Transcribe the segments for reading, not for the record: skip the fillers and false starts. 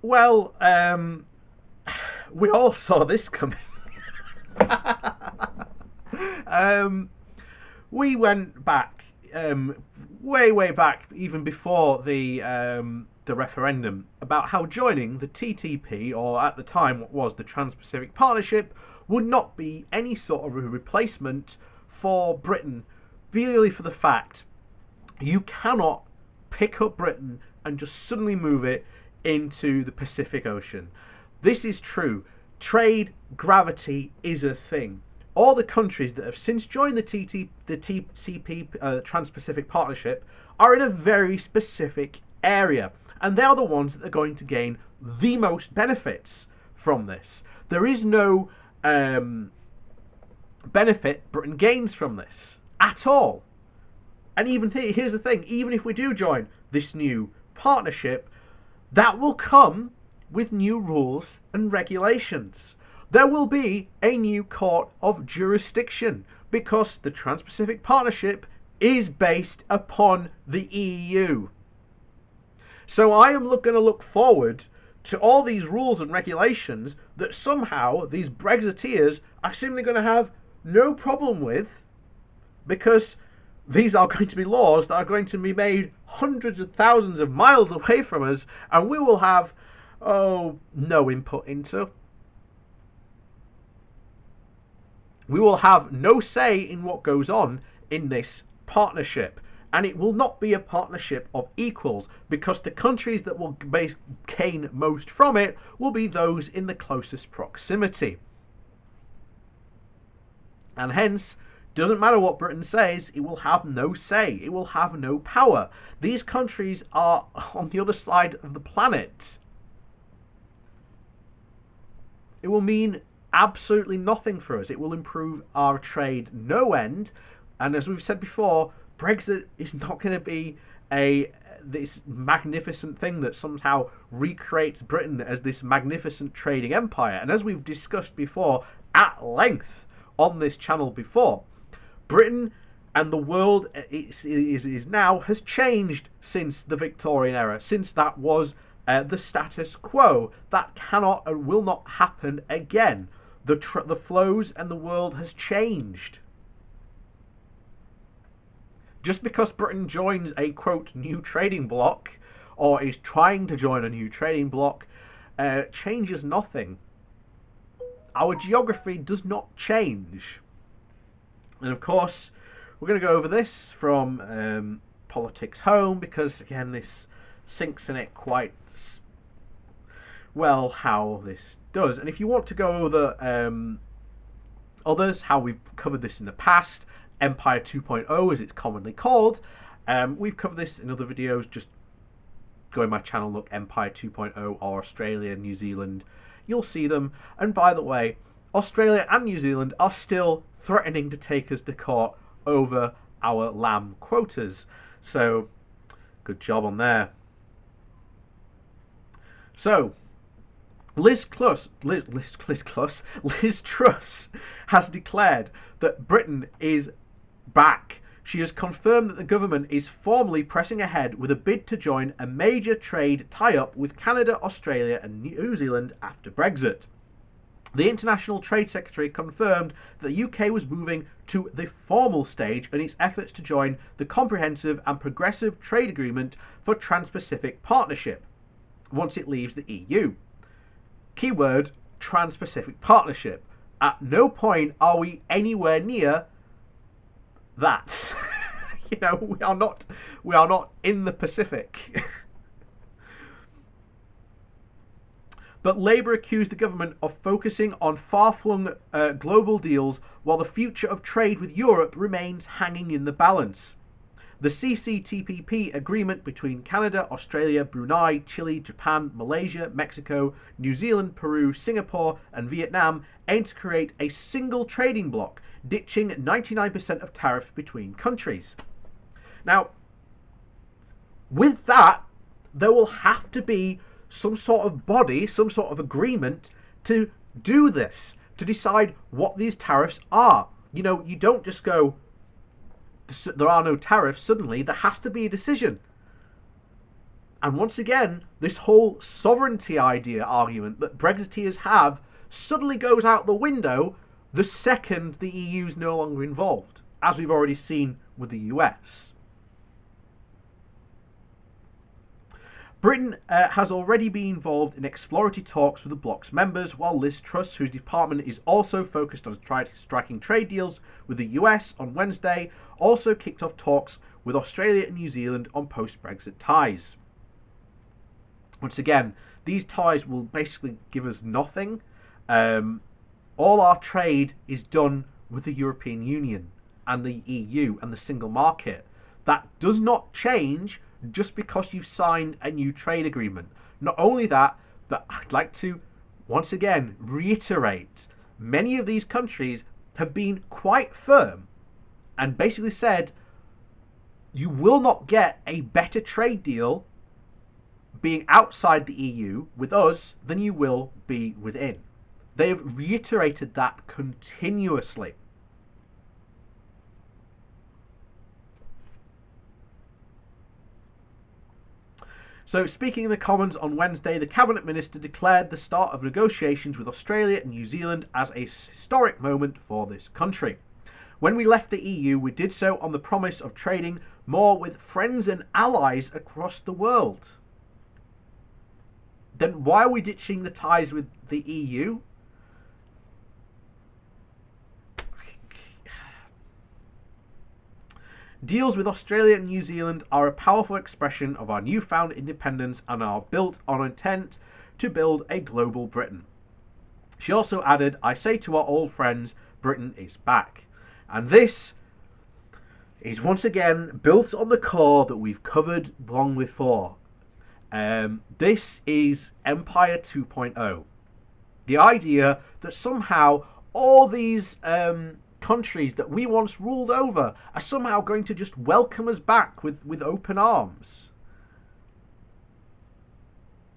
Well, we all saw this coming. um, we went back, way back, even before the referendum, about how joining the TTP, or at the time what was the Trans-Pacific Partnership, would not be any sort of a replacement for Britain, purely for the fact you cannot pick up Britain and just suddenly move it into the Pacific Ocean. This is true. Trade gravity is a thing. All the countries that have since joined the TCP, Trans-Pacific Partnership, are in a very specific area, and they are the ones that are going to gain the most benefits from this. There is no benefit Britain gains from this at all. And even here's the thing: even if we do join this new partnership, that will come with new rules and regulations. There will be a new court of jurisdiction because the Trans-Pacific Partnership is based upon the EU. So I am going to look forward to all these rules and regulations that somehow these Brexiteers are simply going to have no problem with, because these are going to be laws that are going to be made hundreds of thousands of miles away from us, and we will have, no input into. We will have no say in what goes on in this partnership. And it will not be a partnership of equals, because the countries that will gain most from it will be those in the closest proximity. And hence, doesn't matter what Britain says, it will have no say, it will have no power. These countries are on the other side of the planet. It will mean absolutely nothing for us. It will improve our trade no end. And as we've said before, Brexit is not going to be this magnificent thing that somehow recreates Britain as this magnificent trading empire. And as we've discussed before at length on this channel before, Britain and the world is now has changed since the Victorian era, since that was the status quo. That cannot and will not happen again. The flows and the world has changed. Just because Britain joins a, quote, new trading bloc, or is trying to join a new trading bloc, changes nothing. Our geography does not change. And of course, we're going to go over this from Politics Home, because again, this sinks in it quite well how this does. And if you want to go over others, how we've covered this in the past, Empire 2.0 as it's commonly called, we've covered this in other videos. Just go in my channel, look Empire 2.0 or Australia, New Zealand, you'll see them. And by the way, Australia and New Zealand are still threatening to take us to court over our lamb quotas. So, good job on there. So, Liz Truss has declared that Britain is back. She has confirmed that the government is formally pressing ahead with a bid to join a major trade tie-up with Canada, Australia and New Zealand after Brexit. The International Trade Secretary confirmed that the UK was moving to the formal stage in its efforts to join the Comprehensive and Progressive Trade Agreement for Trans-Pacific Partnership once it leaves the EU. Keyword, Trans-Pacific Partnership. At no point are we anywhere near that. we are not in the Pacific. But Labour accused the government of focusing on far-flung global deals while the future of trade with Europe remains hanging in the balance. The CCTPP agreement between Canada, Australia, Brunei, Chile, Japan, Malaysia, Mexico, New Zealand, Peru, Singapore and Vietnam aims to create a single trading bloc, ditching 99% of tariffs between countries. Now, with that, there will have to be some sort of body, some sort of agreement to do this, to decide what these tariffs are. You don't just go, there are no tariffs suddenly. There has to be a decision. And once again, this whole sovereignty idea argument that Brexiteers have suddenly goes out the window the second the EU is no longer involved, as we've already seen with the US. Britain has already been involved in exploratory talks with the bloc's members, while Liz Truss, whose department is also focused on striking trade deals with the US, on Wednesday also kicked off talks with Australia and New Zealand on post-Brexit ties. Once again, these ties will basically give us nothing. All our trade is done with the European Union and the EU and the single market. That does not change just because you've signed a new trade agreement. Not only that, but I'd like to once again reiterate, many of these countries have been quite firm and basically said you will not get a better trade deal being outside the EU with us than you will be within. They have reiterated that continuously. So, speaking in the Commons on Wednesday, the Cabinet Minister declared the start of negotiations with Australia and New Zealand as a historic moment for this country. When we left the EU, we did so on the promise of trading more with friends and allies across the world. Then why are we ditching the ties with the EU? Deals with Australia and New Zealand are a powerful expression of our newfound independence and are built on intent to build a global Britain. She also added, I say to our old friends, Britain is back. And this is once again built on the core that we've covered long before. This is Empire 2.0. The idea that somehow all these countries that we once ruled over are somehow going to just welcome us back with open arms.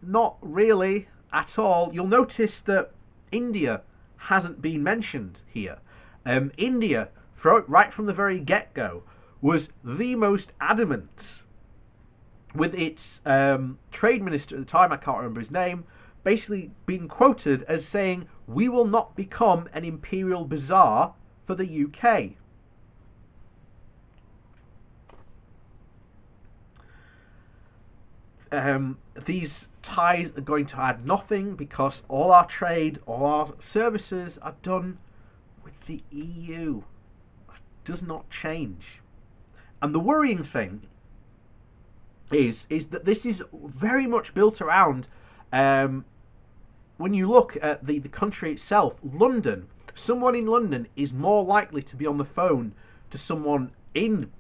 Not really at all. You'll notice that India hasn't been mentioned here. India, right from the very get-go, was the most adamant with its trade minister at the time, I can't remember his name, basically being quoted as saying, we will not become an imperial bazaar for the UK. These ties are going to add nothing because all our trade, all our services are done with the EU. It does not change. And the worrying thing is that this is very much built around, when you look at the country itself, London. Someone in London is more likely to be on the phone to someone in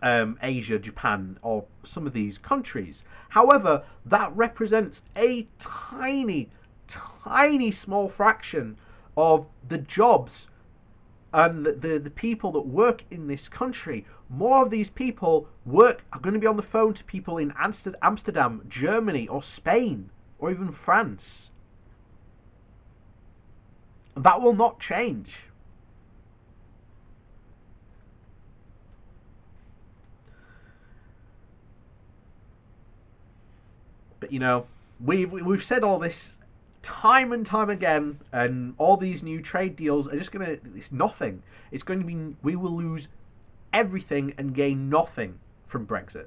Asia, Japan, or some of these countries. However, that represents a tiny, tiny small fraction of the jobs and the people that work in this country. More of these people are going to be on the phone to people in Amsterdam, Germany, or Spain, or even France. That will not change. But you know, we've said all this time and time again, and all these new trade deals are just it's nothing. It's going to be, we will lose everything and gain nothing from Brexit.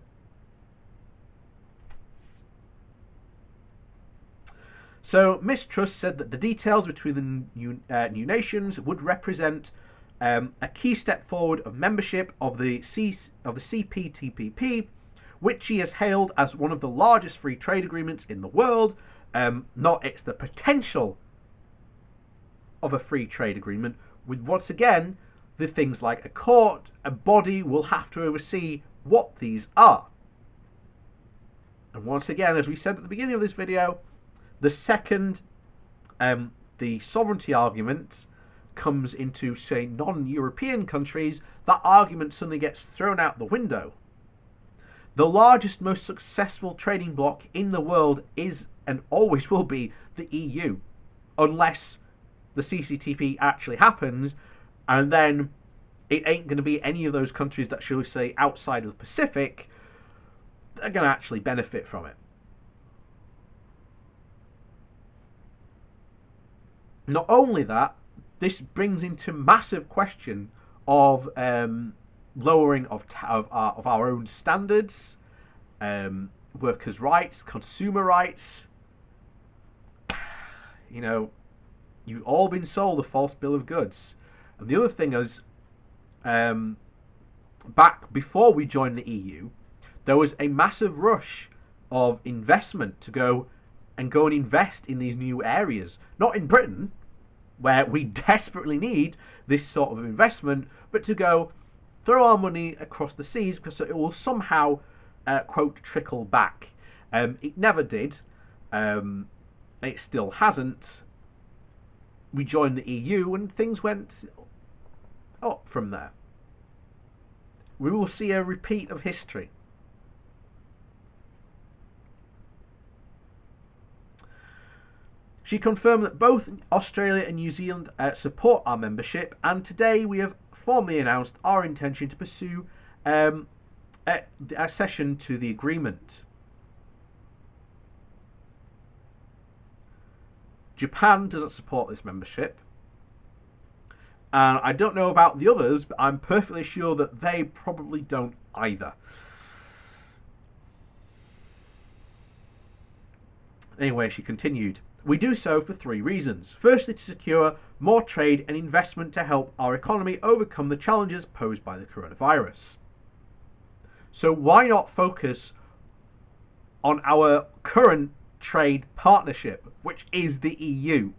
So Miss Truss said that the details between the new nations would represent a key step forward of membership of the CPTPP, which she has hailed as one of the largest free trade agreements in the world. Not it's the potential of a free trade agreement, with once again the things like a court, a body will have to oversee what these are. And once again, as we said at the beginning of this video, the second the sovereignty argument comes into, say, non-European countries, that argument suddenly gets thrown out the window. The largest, most successful trading bloc in the world is and always will be the EU, unless the CCTP actually happens, and then it ain't going to be any of those countries that, shall we say, outside of the Pacific, they're going to actually benefit from it. Not only that, this brings into massive question of lowering of our own standards, workers' rights, consumer rights. You know, you've all been sold a false bill of goods. And the other thing is, back before we joined the EU, there was a massive rush of investment to go and invest in these new areas. Not in Britain, where we desperately need this sort of investment, but to go throw our money across the seas because it will somehow, quote, trickle back. It never did. It still hasn't. We joined the EU and things went up from there. We will see a repeat of history. She confirmed that both Australia and New Zealand support our membership, and today we have formally announced our intention to pursue accession to the agreement. Japan doesn't support this membership, and I don't know about the others, but I'm perfectly sure that they probably don't either. Anyway, she continued. We do so for 3 reasons. Firstly, to secure more trade and investment to help our economy overcome the challenges posed by the coronavirus. So why not focus on our current trade partnership, which is the EU?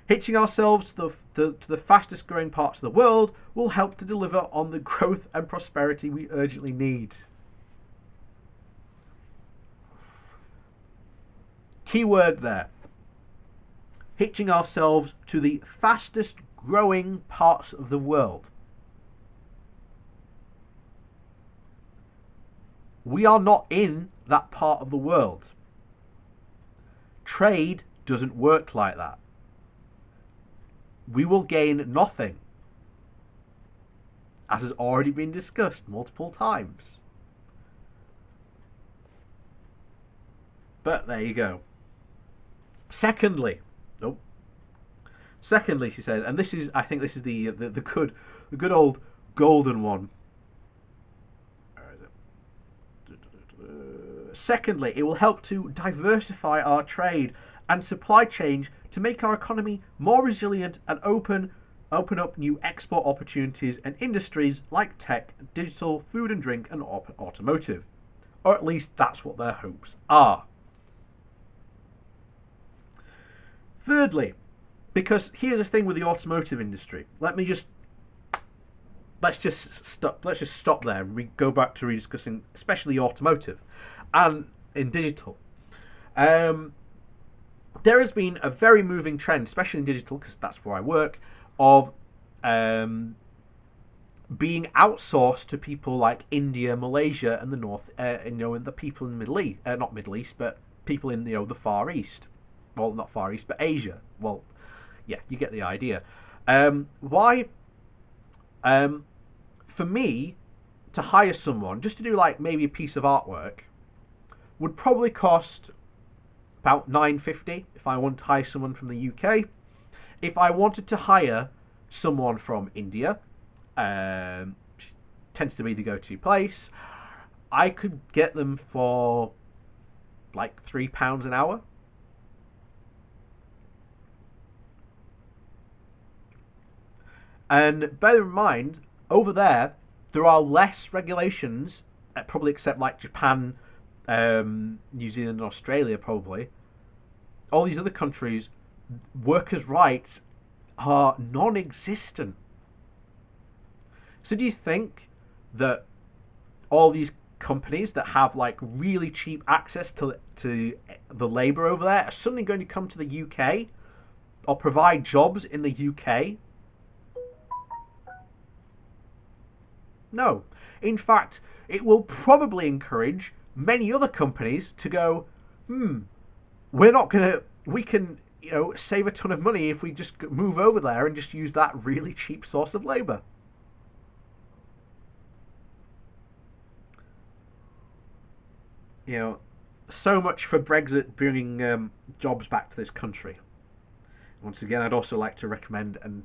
Hitching ourselves to the fastest growing parts of the world will help to deliver on the growth and prosperity we urgently need. Key word there. Hitching ourselves to the fastest growing parts of the world. We are not in that part of the world. Trade doesn't work like that. We will gain nothing, as has already been discussed multiple times. But there you go. Secondly, she said, and this is, I think this is the good old golden one. Secondly, it will help to diversify our trade and supply chain to make our economy more resilient and open up new export opportunities and industries like tech, digital, food and drink, and automotive. Or at least that's what their hopes are. Thirdly, because here's the thing with the automotive industry. Let's just stop there and we go back to rediscussing, especially automotive and in digital. There has been a very moving trend, especially in digital, because that's where I work, of being outsourced to people like India, Malaysia, and the North, and the people in the Middle East, not Middle East, but people in the Far East. Well, not Far East, but Asia. Well, yeah, you get the idea. Why? For me, to hire someone just to do like maybe a piece of artwork would probably cost about $9.50 if I wanted to hire someone from the UK. If I wanted to hire someone from India, tends to be the go-to place, I could get them for like £3 an hour. And bear in mind, over there are less regulations, probably except like Japan, New Zealand and Australia probably. All these other countries, workers' rights are non-existent. So do you think that all these companies that have like really cheap access to the labour over there are suddenly going to come to the UK or provide jobs in the UK? No. In fact, it will probably encourage many other companies to go, we can save a ton of money if we just move over there and just use that really cheap source of labour. You know, so much for Brexit bringing jobs back to this country. Once again, I'd also like to recommend and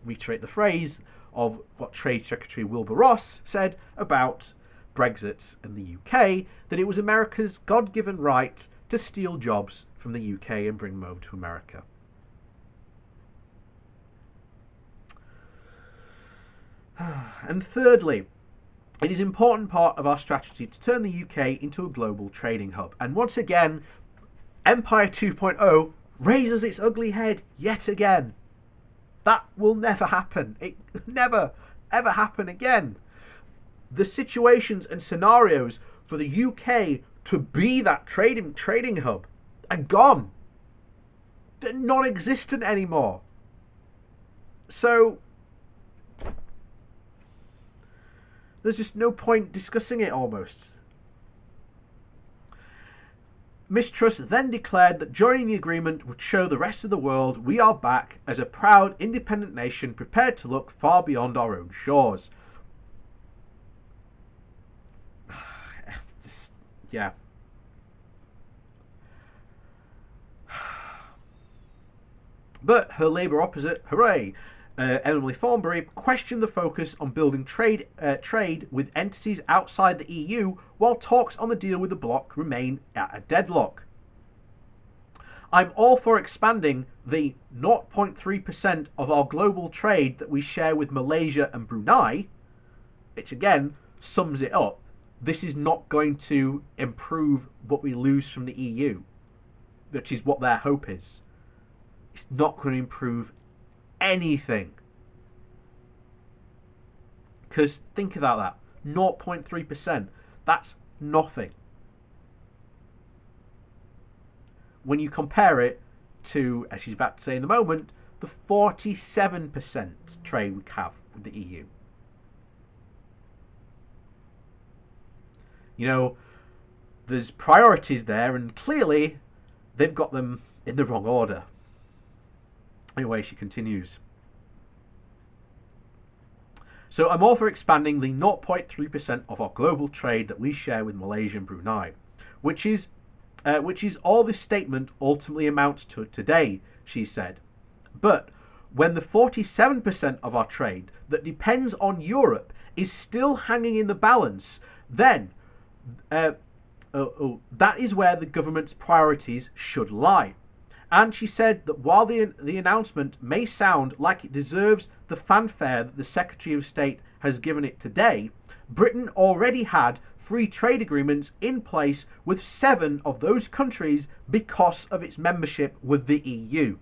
reiterate the phrase of what Trade Secretary Wilbur Ross said about Brexit and the UK, that it was America's God-given right to steal jobs from the UK and bring them over to America. And thirdly, it is an important part of our strategy to turn the UK into a global trading hub. And once again, Empire 2.0 raises its ugly head yet again. That will never happen. It never, ever happen again. The situations and scenarios for the UK to be that trading hub are gone. They're non-existent anymore. So there's just no point discussing it almost. Miss Truss then declared that joining the agreement would show the rest of the world we are back as a proud, independent nation prepared to look far beyond our own shores. Just, yeah. But her Labour opposite, hooray, Emily Thornberry, questioned the focus on building trade with entities outside the EU while talks on the deal with the bloc remain at a deadlock. I'm all for expanding the 0.3% of our global trade that we share with Malaysia and Brunei, which again sums it up. This is not going to improve what we lose from the EU, which is what their hope is. It's not going to improve anything. Because think about that, 0.3%, that's nothing. When you compare it to, as she's about to say in a moment, the 47% trade we have with the EU. You know, there's priorities there, and clearly they've got them in the wrong order. Anyway, she continues. So I'm all for expanding the 0.3% of our global trade that we share with Malaysia and Brunei, which is all this statement ultimately amounts to today, she said. But when the 47% of our trade that depends on Europe is still hanging in the balance, then that is where the government's priorities should lie. And she said that while the announcement may sound like it deserves the fanfare that the Secretary of State has given it today, Britain already had free trade agreements in place with 7 of those countries because of its membership with the EU.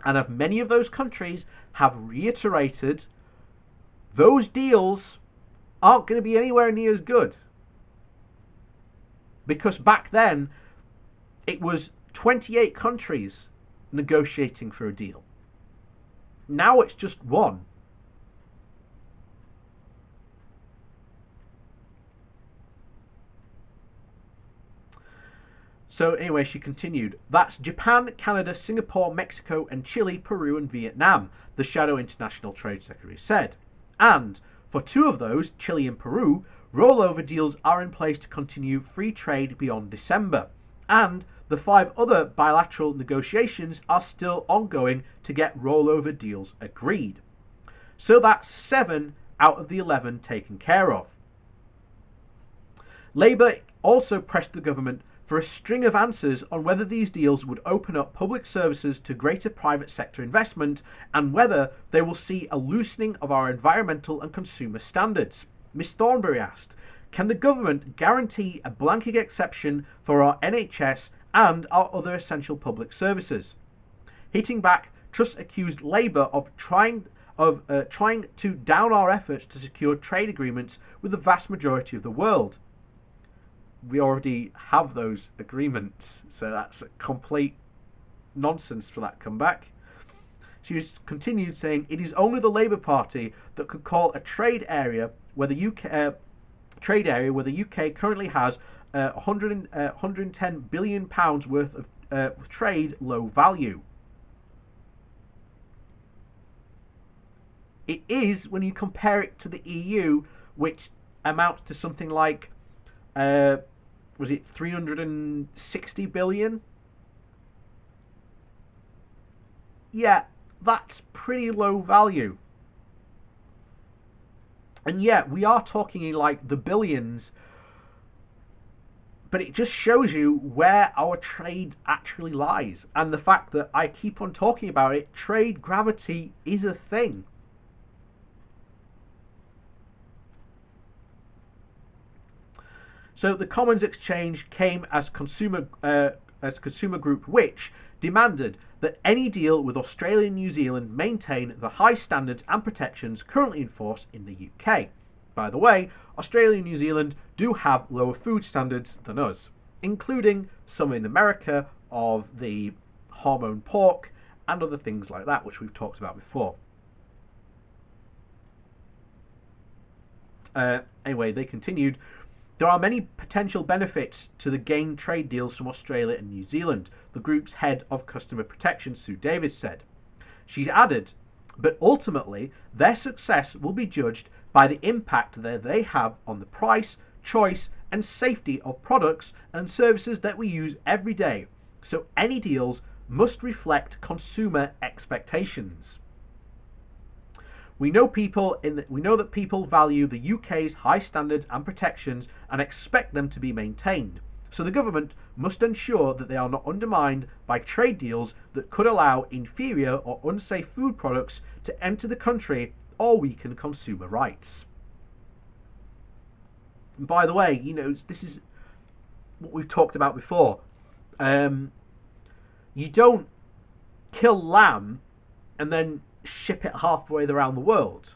And of many of those countries have reiterated those deals aren't going to be anywhere near as good. Because back then, it was 28 countries negotiating for a deal. Now it's just one. So anyway, she continued. That's Japan, Canada, Singapore, Mexico, and Chile, Peru, and Vietnam, the Shadow International Trade Secretary said. And for 2 of those, Chile and Peru, rollover deals are in place to continue free trade beyond December. And the 5 other bilateral negotiations are still ongoing to get rollover deals agreed. So that's 7 out of the 11 taken care of. Labour also pressed the government for a string of answers on whether these deals would open up public services to greater private sector investment and whether they will see a loosening of our environmental and consumer standards. Ms Thornberry asked, can the government guarantee a blanket exception for our NHS and our other essential public services? Hitting back, Truss accused Labour of trying to down our efforts to secure trade agreements with the vast majority of the world. We already have those agreements, so that's a complete nonsense for that comeback. She continued saying, it is only the Labour Party that could call a trade area where the UK currently has 110 billion pounds worth of trade low value. It is when you compare it to the EU, which amounts to something like Uh, was it 360 billion? Yeah, that's pretty low value. And yet, we are talking in like the billions, but it just shows you where our trade actually lies. And the fact that I keep on talking about it, trade gravity is a thing. So the Commons Exchange came as consumer group which demanded that any deal with Australia and New Zealand maintain the high standards and protections currently in force in the UK. By the way, Australia and New Zealand do have lower food standards than us, including some in America of the hormone pork and other things like that, which we've talked about before. Anyway, they continued. There are many potential benefits to the gained trade deals from Australia and New Zealand, the group's head of customer protection, Sue Davis, said. She added, but ultimately, their success will be judged by the impact that they have on the price, choice, and safety of products and services that we use every day. So any deals must reflect consumer expectations. We know that people value the UK's high standards and protections and expect them to be maintained. So the government must ensure that they are not undermined by trade deals that could allow inferior or unsafe food products to enter the country or weaken consumer rights. And by the way, this is what we've talked about before. You don't kill lamb and then ship it halfway around the world.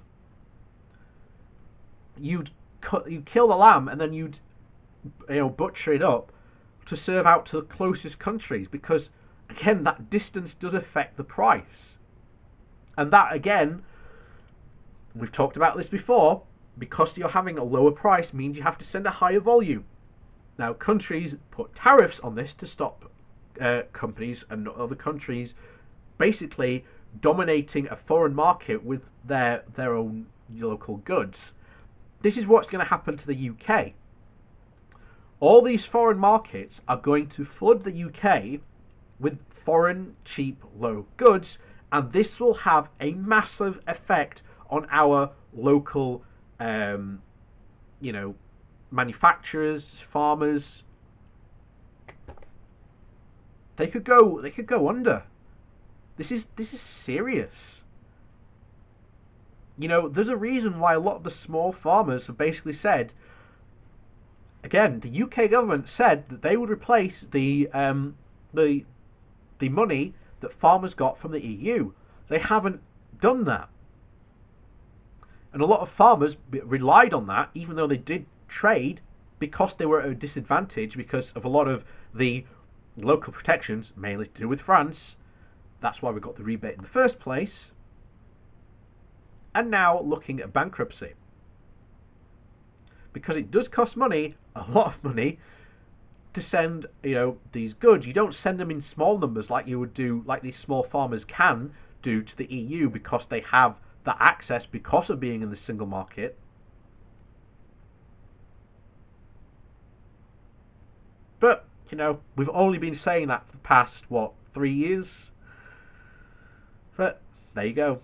You'd kill the lamb and then you'd butcher it up to serve out to the closest countries, because again that distance does affect the price. And that again, we've talked about this before, because you're having a lower price means you have to send a higher volume. Now countries put tariffs on this to stop companies and other countries basically dominating a foreign market with their own local goods. This is what's going to happen to the UK. All these foreign markets are going to flood the UK with foreign cheap low goods, and this will have a massive effect on our local manufacturers, farmers. They could go under. This is serious. There's a reason why a lot of the small farmers have basically said, again, the UK government said that they would replace the money that farmers got from the EU. They haven't done that. And a lot of farmers relied on that, even though they did trade, because they were at a disadvantage because of a lot of the local protections, mainly to do with France. That's why we got the rebate in the first place. And now looking at bankruptcy. Because it does cost money, a lot of money, to send, these goods. You don't send them in small numbers like you would do, like these small farmers can do to the EU, because they have that access because of being in the single market. But, we've only been saying that for the past, 3 years? But there you go.